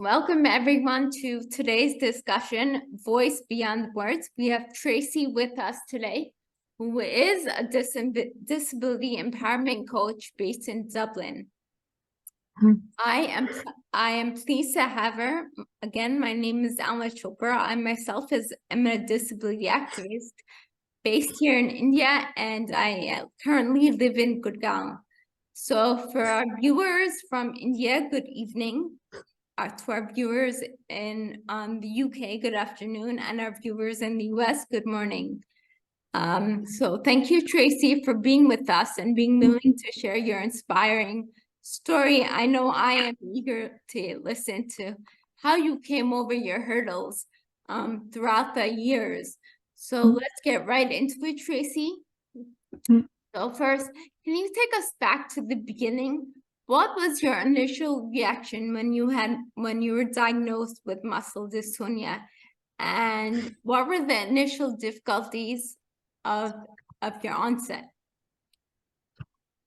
Welcome everyone to today's discussion, Voice Beyond Words. We have Tracey with us today, who is a disability empowerment coach based in Dublin. I am pleased to have her. Again, my name is Alma Chopra. I myself am a disability activist based here in India, and I currently live in Gurgaon. So for our viewers from India, good evening. To our viewers in the UK, good afternoon, and our viewers in the US, good morning. So thank you, Tracey, for being with us and being willing to share your inspiring story. I know I am eager to listen to how you came over your hurdles throughout the years. So let's get right into it, Tracey. So first, can you take us back to the beginning? What was your initial reaction when you were diagnosed with muscle dystonia, and what were the initial difficulties of your onset?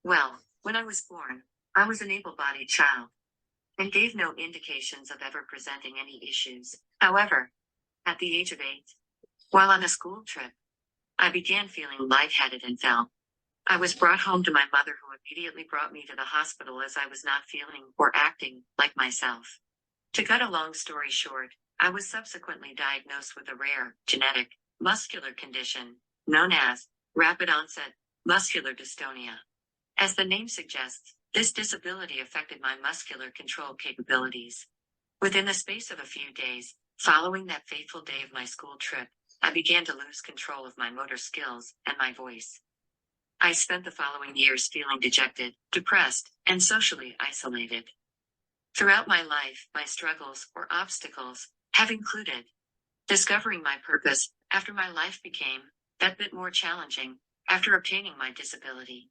Well, when I was born, I was an able-bodied child and gave no indications of ever presenting any issues. However, at the age of 8, while on a school trip, I began feeling lightheaded and fell. I was brought home to my mother, who immediately brought me to the hospital as I was not feeling or acting like myself. To cut a long story short, I was subsequently diagnosed with a rare, genetic, muscular condition known as rapid onset muscular dystonia. As the name suggests, this disability affected my muscular control capabilities. Within the space of a few days, following that fateful day of my school trip, I began to lose control of my motor skills and my voice. I spent the following years feeling dejected, depressed, and socially isolated. Throughout my life, my struggles or obstacles have included discovering my purpose after my life became that bit more challenging after obtaining my disability.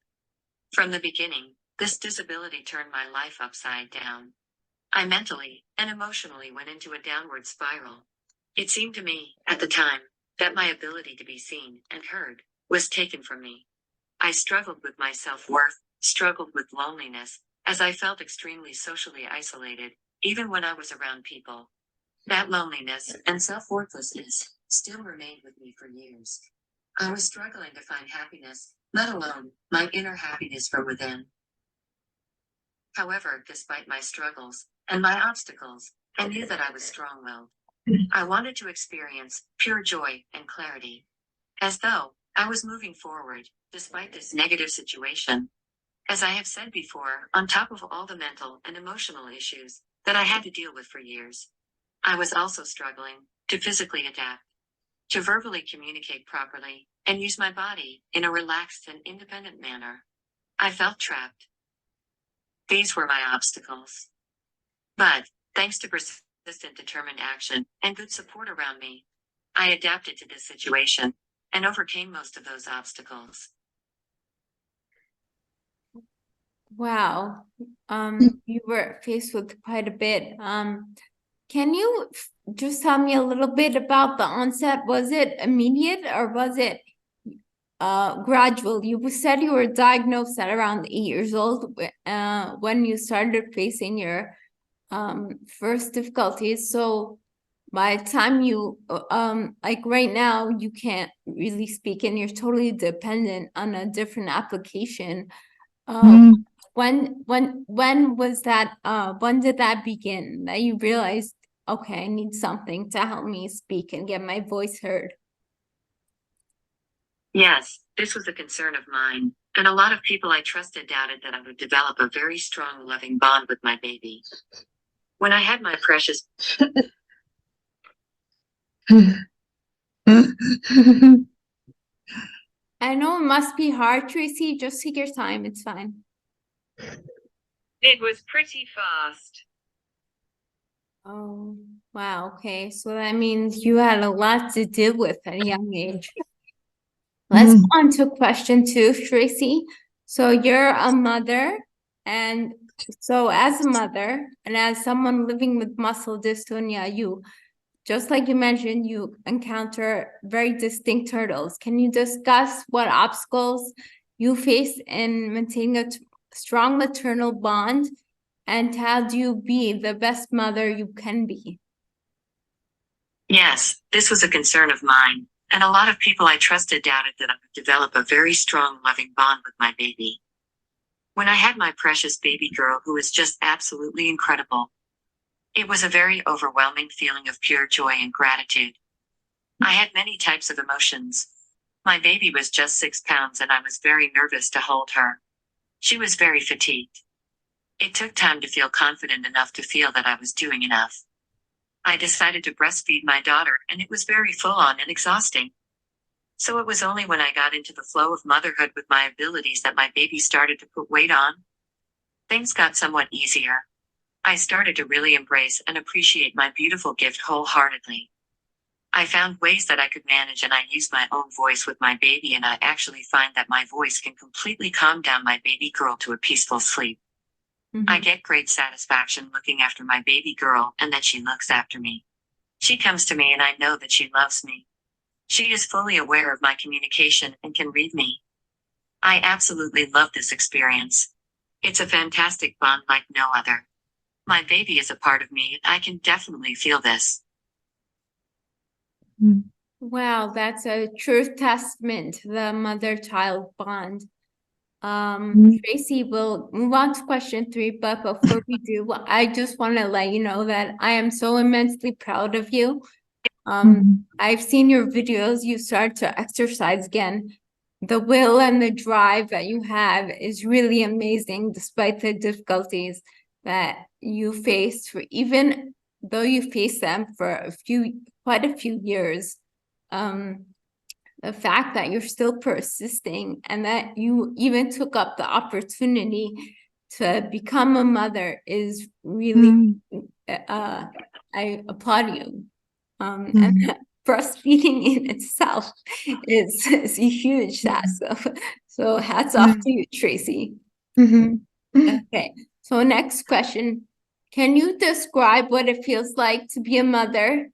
From the beginning, this disability turned my life upside down. I mentally and emotionally went into a downward spiral. It seemed to me, at the time, that my ability to be seen and heard was taken from me. I struggled with my self-worth, struggled with loneliness, as I felt extremely socially isolated, even when I was around people. That loneliness and self-worthlessness still remained with me for years. I was struggling to find happiness, let alone my inner happiness from within. However, despite my struggles and my obstacles, I knew that I was strong-willed. I wanted to experience pure joy and clarity, as though I was moving forward, despite this negative situation. As I have said before, on top of all the mental and emotional issues that I had to deal with for years, I was also struggling to physically adapt, to verbally communicate properly, and use my body in a relaxed and independent manner. I felt trapped. These were my obstacles. But, thanks to persistent, determined action and good support around me, I adapted to this situation and overcame most of those obstacles. Wow. You were faced with quite a bit. Can you just tell me a little bit about the onset? Was it immediate or was it gradual? You said you were diagnosed at around 8 years old when you started facing your first difficulties. So by the time you like right now, you can't really speak and you're totally dependent on a different application. When was that? When did that begin? That you realized, okay, I need something to help me speak and get my voice heard? Yes, this was a concern of mine, and a lot of people I trusted doubted that I would develop a very strong, loving bond with my baby. When I had my precious I know it must be hard, Tracey. Just take your time. It's fine. It was pretty fast. Oh, wow. Okay. So that means you had a lot to deal with at a young age. Let's go on to question 2, Tracey. So you're a mother, and so as a mother and as someone living with muscle dystonia, you, just like you mentioned, you encounter very distinct hurdles. Can you discuss what obstacles you face in maintaining a strong maternal bond and helped you be the best mother you can be. Yes, this was a concern of mine, and a lot of people I trusted doubted that I would develop a very strong, loving bond with my baby. When I had my precious baby girl, who was just absolutely incredible, it was a very overwhelming feeling of pure joy and gratitude. I had many types of emotions. My baby was just 6 pounds, and I was very nervous to hold her. She was very fatigued. It took time to feel confident enough to feel that I was doing enough. I decided to breastfeed my daughter, and it was very full on and exhausting. So it was only when I got into the flow of motherhood with my abilities that my baby started to put weight on. Things got somewhat easier. I started to really embrace and appreciate my beautiful gift wholeheartedly. I found ways that I could manage, and I used my own voice with my baby, and I actually find that my voice can completely calm down my baby girl to a peaceful sleep. I get great satisfaction looking after my baby girl and that she looks after me. She comes to me and I know that she loves me. She is fully aware of my communication and can read me. I absolutely love this experience. It's a fantastic bond like no other. My baby is a part of me, and I can definitely feel this. Wow, that's a true testament to the mother-child bond. Tracey, we'll move on to question 3, but before we do, I just want to let you know that I am so immensely proud of you. I've seen your videos. You start to exercise again. The will and the drive that you have is really amazing, despite the difficulties that you faced, for even though you faced them for quite a few years. The fact that you're still persisting and that you even took up the opportunity to become a mother is really, I applaud you. And breastfeeding in itself is a huge task. So hats off to you, Tracey. Okay, so next question. Can you describe what it feels like to be a mother?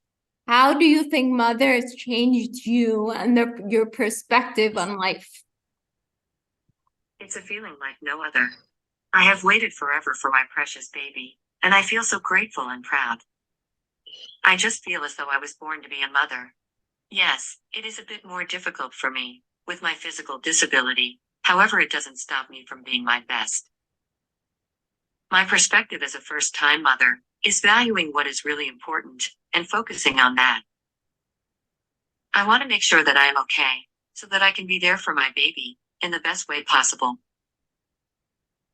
How do you think mother has changed you and your perspective on life? It's a feeling like no other. I have waited forever for my precious baby, and I feel so grateful and proud. I just feel as though I was born to be a mother. Yes, it is a bit more difficult for me, with my physical disability. However, it doesn't stop me from being my best. My perspective as a first-time mother is valuing what is really important and focusing on that. I want to make sure that I am okay, so that I can be there for my baby in the best way possible.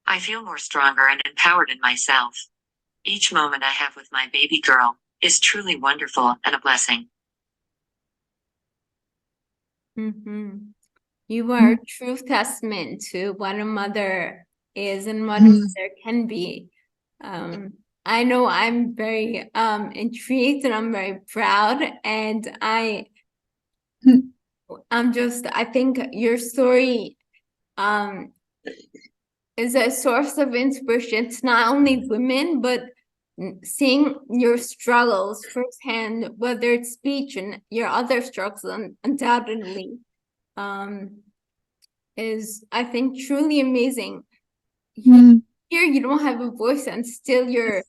I feel more stronger and empowered in myself. Each moment I have with my baby girl is truly wonderful and a blessing. You are a true testament to what a mother is and what a mother can be. I know I'm very intrigued and I'm very proud, and I think your story is a source of inspiration to not only women, but seeing your struggles firsthand, whether it's speech and your other struggles, undoubtedly, is, I think, truly amazing. Here you don't have a voice, and still you're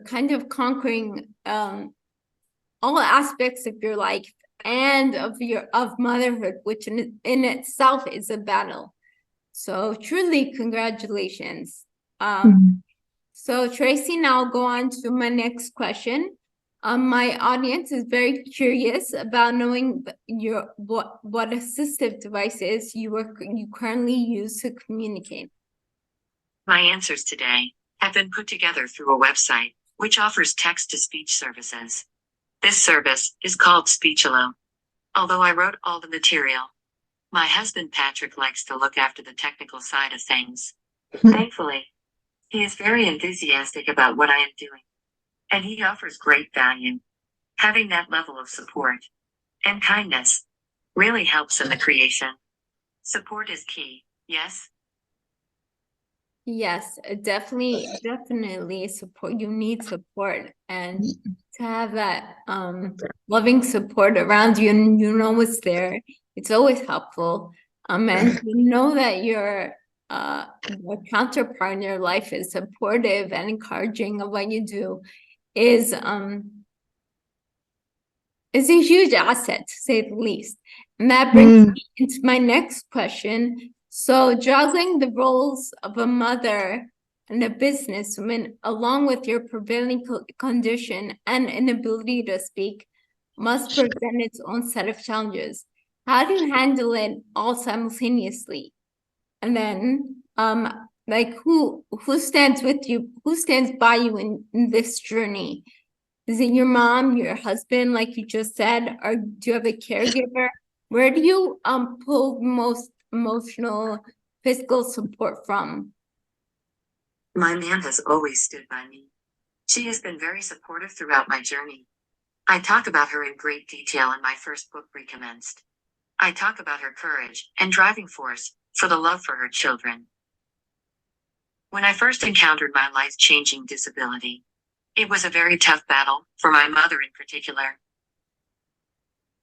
kind of conquering all aspects of your life and of motherhood, which in itself is a battle. So truly, congratulations. So Tracey, now I'll go on to my next question. My audience is very curious about knowing what assistive devices you currently use to communicate. My answers today have been put together through a website which offers text-to-speech services. This service is called Speech-Alone. Although I wrote all the material, my husband Patrick likes to look after the technical side of things. Thankfully, he is very enthusiastic about what I am doing, and he offers great value. Having that level of support and kindness really helps in the creation. Support is key, yes? Yes, definitely support. You need support, and to have that loving support around you, and you know it's there, it's always helpful. And you know that you're your counterpart in your life is supportive and encouraging of what you do is a huge asset, to say the least. And that brings me into my next question. So juggling the roles of a mother and a businesswoman, along with your prevailing condition and inability to speak, must present its own set of challenges. How do you handle it all simultaneously? And then, like who stands with you? Who stands by you in this journey? Is it your mom, your husband, like you just said, or do you have a caregiver? Where do you pull most emotional, physical support from? My mom has always stood by me. She has been very supportive throughout my journey. I talk about her in great detail in my first book, Recommenced. I talk about her courage and driving force for the love for her children. When I first encountered my life-changing disability, it was a very tough battle, for my mother in particular.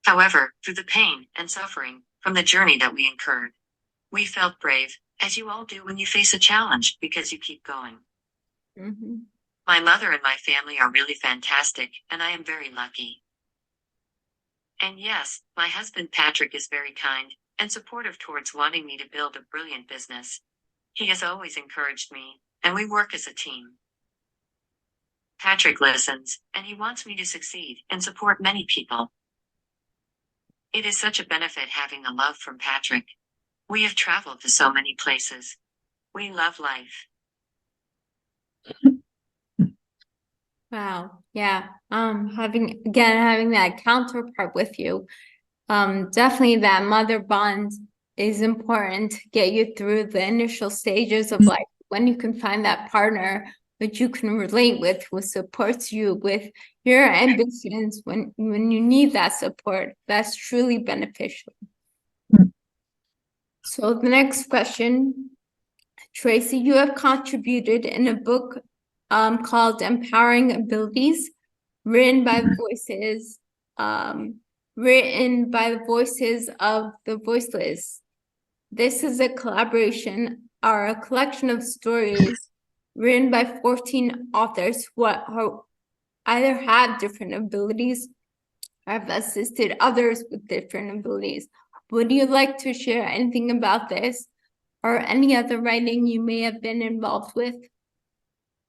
However, through the pain and suffering from the journey that we incurred, we felt brave, as you all do when you face a challenge, because you keep going. Mm-hmm. My mother and my family are really fantastic, and I am very lucky. And yes, my husband Patrick is very kind and supportive towards wanting me to build a brilliant business. He has always encouraged me, and we work as a team. Patrick listens, and he wants me to succeed and support many people. It is such a benefit having the love from Patrick. We have traveled to so many places. We love life. Wow. Yeah. Having that counterpart with you, definitely that mother bond is important to get you through the initial stages of life. When you can find that partner which you can relate with, who supports you with your ambitions when you need that support, that's truly beneficial. So the next question, Tracey, you have contributed in a book called Empowering Abilities, written by voices of the voiceless. This is a collaboration or a collection of stories written by 14 authors who either have different abilities or have assisted others with different abilities. Would you like to share anything about this or any other writing you may have been involved with?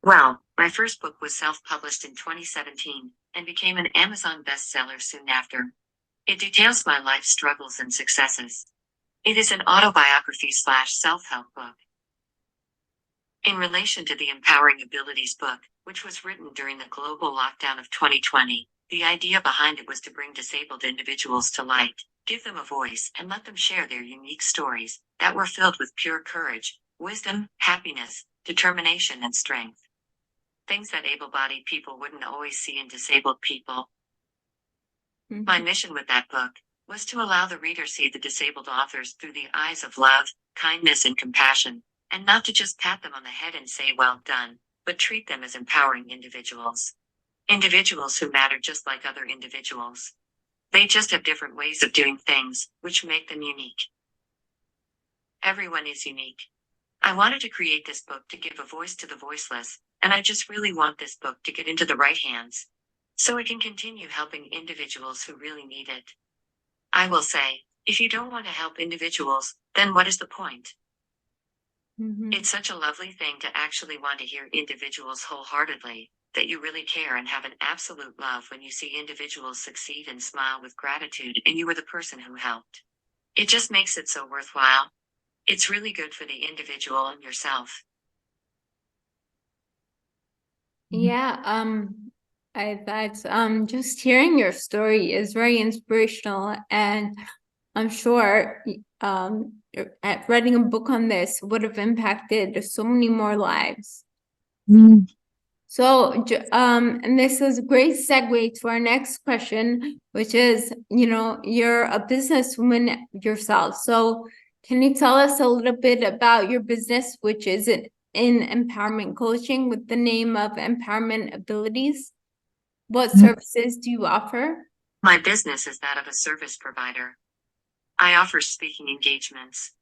Well, my first book was self-published in 2017 and became an Amazon bestseller soon after. It details my life struggles and successes. It is an autobiography/self-help book. In relation to the Empowering Abilities book, which was written during the global lockdown of 2020, the idea behind it was to bring disabled individuals to light, give them a voice, and let them share their unique stories that were filled with pure courage, wisdom, happiness, determination, and strength. Things that able-bodied people wouldn't always see in disabled people. Mm-hmm. My mission with that book was to allow the reader see the disabled authors through the eyes of love, kindness, and compassion, and not to just pat them on the head and say, "Well done," but treat them as empowering individuals. Individuals who matter just like other individuals. They just have different ways of doing things, which make them unique. Everyone is unique. I wanted to create this book to give a voice to the voiceless, and I just really want this book to get into the right hands, so it can continue helping individuals who really need it. I will say, if you don't want to help individuals, then what is the point? Mm-hmm. It's such a lovely thing to actually want to hear individuals wholeheartedly, that you really care and have an absolute love when you see individuals succeed and smile with gratitude and you were the person who helped. It just makes it so worthwhile. It's really good for the individual and yourself. Yeah, that's just hearing your story is very inspirational, and I'm sure writing a book on this would have impacted so many more lives. So, and this is a great segue to our next question, which is, you're a businesswoman yourself. So, can you tell us a little bit about your business, which is in empowerment coaching with the name of Empowerment Abilities? What services do you offer? My business is that of a service provider. I offer speaking engagements,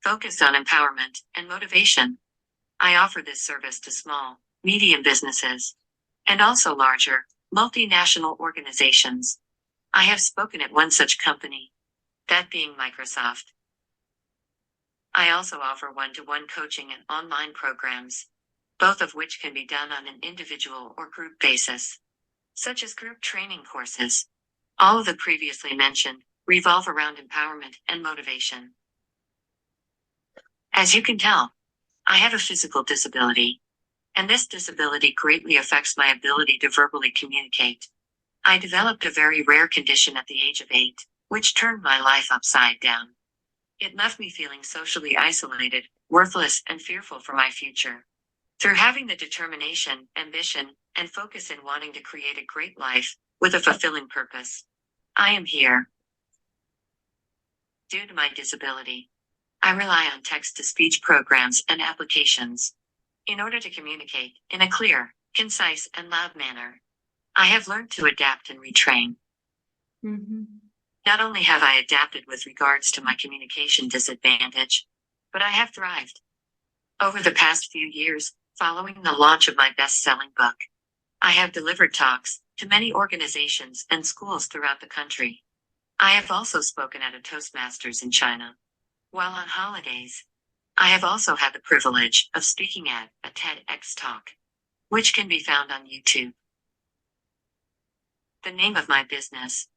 focused on empowerment and motivation. I offer this service to small, medium businesses, and also larger, multinational organizations. I have spoken at one such company, that being Microsoft. I also offer one-to-one coaching and online programs, both of which can be done on an individual or group basis, such as group training courses. All of the previously mentioned revolve around empowerment and motivation. As you can tell, I have a physical disability, and this disability greatly affects my ability to verbally communicate. I developed a very rare condition at the age of 8, which turned my life upside down. It left me feeling socially isolated, worthless, and fearful for my future. Through having the determination, ambition, and focus in wanting to create a great life with a fulfilling purpose, I am here. Due to my disability, I rely on text-to-speech programs and applications in order to communicate in a clear, concise, and loud manner. I have learned to adapt and retrain. Not only have I adapted with regards to my communication disadvantage, but I have thrived. Over the past few years, following the launch of my best-selling book, I have delivered talks to many organizations and schools throughout the country. I have also spoken at a Toastmasters in China. While on holidays, I have also had the privilege of speaking at a TEDx talk, which can be found on YouTube. The name of my business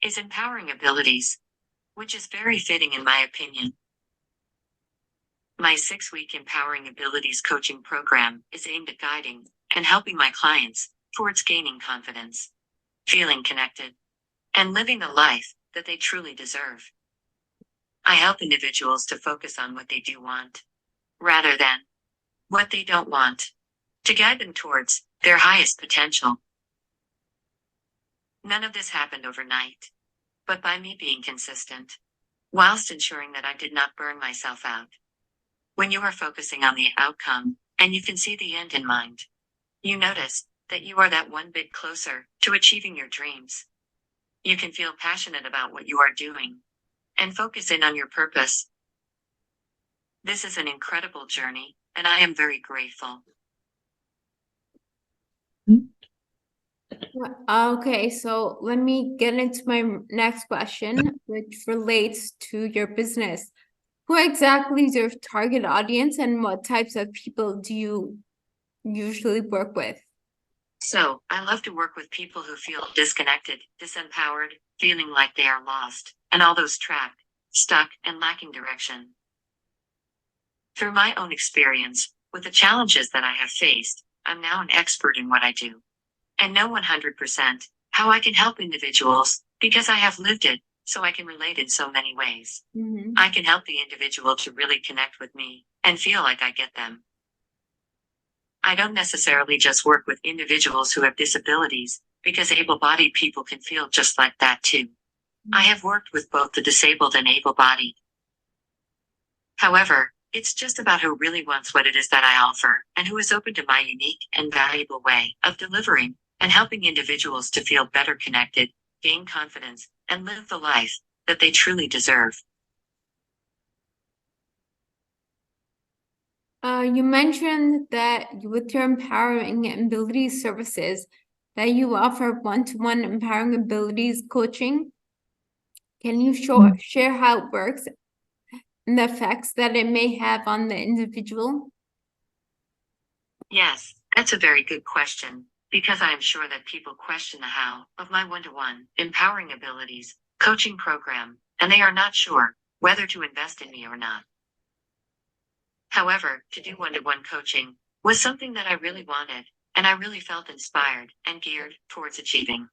is Empowering Abilities, which is very fitting in my opinion. My 6-week Empowering Abilities coaching program is aimed at guiding and helping my clients towards gaining confidence, feeling connected, and living the life that they truly deserve. I help individuals to focus on what they do want, rather than what they don't want, to guide them towards their highest potential. None of this happened overnight, but by me being consistent, whilst ensuring that I did not burn myself out. When you are focusing on the outcome, and you can see the end in mind, you notice that you are that one bit closer to achieving your dreams. You can feel passionate about what you are doing, and focus in on your purpose. This is an incredible journey, and I am very grateful. Okay, so let me get into my next question, which relates to your business. Who exactly is your target audience, and what types of people do you usually work with? So, I love to work with people who feel disconnected, disempowered, feeling like they are lost, and all those trapped, stuck, and lacking direction. Through my own experience, with the challenges that I have faced, I'm now an expert in what I do, and know 100% how I can help individuals, because I have lived it, so I can relate in so many ways. I can help the individual to really connect with me, and feel like I get them. I don't necessarily just work with individuals who have disabilities, because able-bodied people can feel just like that too. I have worked with both the disabled and able-bodied. However, it's just about who really wants what it is that I offer, and who is open to my unique and valuable way of delivering and helping individuals to feel better connected, gain confidence, and live the life that they truly deserve. You mentioned that with your Empowering Abilities services, that you offer one-to-one Empowering Abilities coaching. Can you share how it works and the effects that it may have on the individual? Yes, that's a very good question, because I am sure that people question the how of my one-to-one Empowering Abilities coaching program, and they are not sure whether to invest in me or not. However, to do one-to-one coaching was something that I really wanted, and I really felt inspired and geared towards achieving.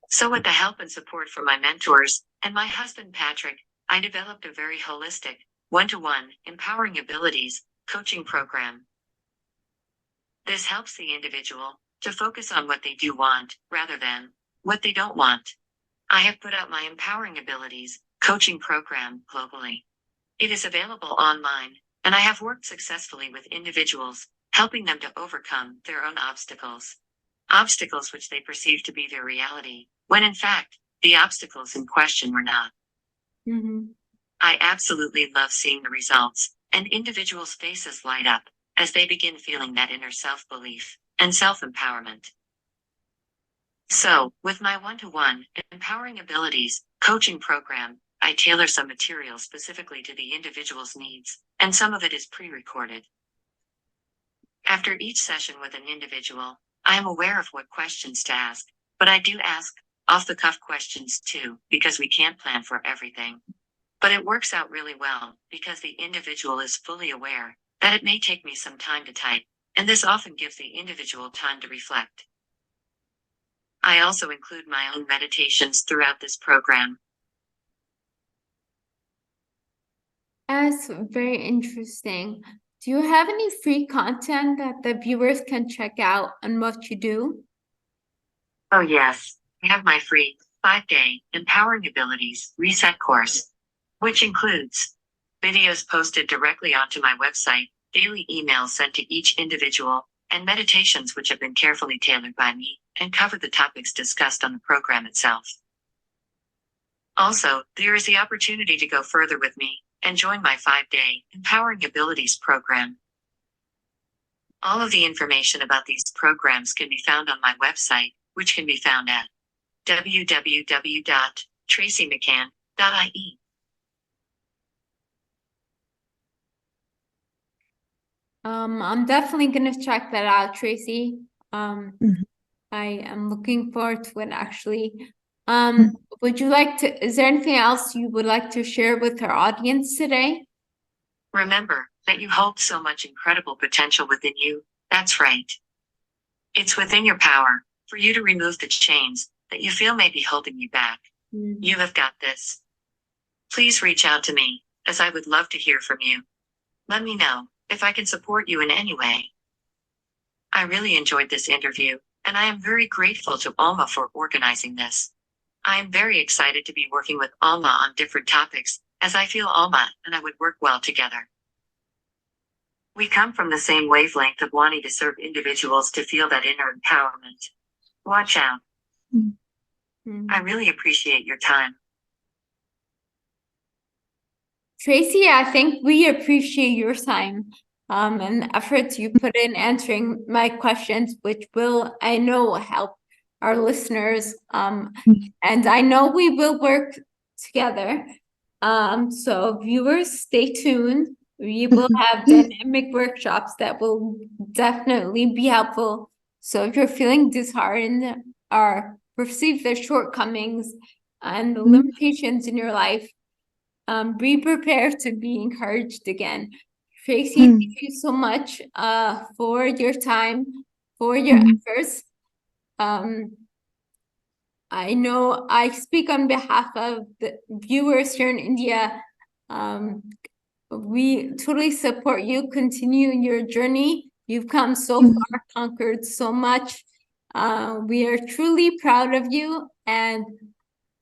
So with the help and support from my mentors and my husband Patrick, I developed a very holistic, one-to-one Empowering Abilities coaching program. This helps the individual to focus on what they do want, rather than what they don't want. I have put out my Empowering Abilities coaching program globally. It is available online, and I have worked successfully with individuals, helping them to overcome their own obstacles. Obstacles which they perceive to be their reality, when in fact, the obstacles in question were not. I absolutely love seeing the results, and individuals' faces light up as they begin feeling that inner self-belief and self-empowerment. So, with my one-to-one Empowering Abilities coaching program, I tailor some material specifically to the individual's needs, and some of it is pre-recorded. After each session with an individual, I am aware of what questions to ask, but I do ask off-the-cuff questions too, because we can't plan for everything. But it works out really well because the individual is fully aware that it may take me some time to type, and this often gives the individual time to reflect. I also include my own meditations throughout this program. That's very interesting. Do you have any free content that the viewers can check out on what you do? Oh, yes, I have my free 5-day Empowering Abilities Reset course, which includes videos posted directly onto my website, daily emails sent to each individual, and meditations which have been carefully tailored by me and cover the topics discussed on the program itself. Also, there is the opportunity to go further with me and join my 5-day Empowering Abilities program. All of the information about these programs can be found on my website, which can be found at www.traceymccain.ie. I'm definitely gonna check that out, Tracy. Mhm. I am looking forward to it actually. Mhm. Would you like to, is there anything else you would like to share with our audience today? Remember that you hold so much incredible potential within you. That's right. It's within your power for you to remove the chains that you feel may be holding you back. You have got this. Please reach out to me, as I would love to hear from you. Let me know if I can support you in any way. I really enjoyed this interview, and I am very grateful to Alma for organizing this. I am very excited to be working with Alma on different topics, as I feel Alma and I would work well together. We come from the same wavelength of wanting to serve individuals to feel that inner empowerment. Watch out. I really appreciate your time. Tracy, I think we appreciate your time and the efforts you put in answering my questions, which will, I know, help our listeners. And I know we will work together. So viewers, stay tuned. We will have dynamic workshops that will definitely be helpful. So if you're feeling disheartened or perceive the shortcomings and the limitations in your life, be prepared to be encouraged again. Tracy, thank you so much for your time, for your efforts. I know I speak on behalf of the viewers here in India. We totally support you. Continue your journey. You've come so far, conquered so much. We are truly proud of you, and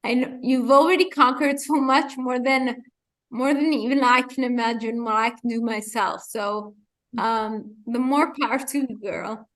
I know you've already conquered so much, more than even I can imagine what I can do myself. So the more power to you, girl.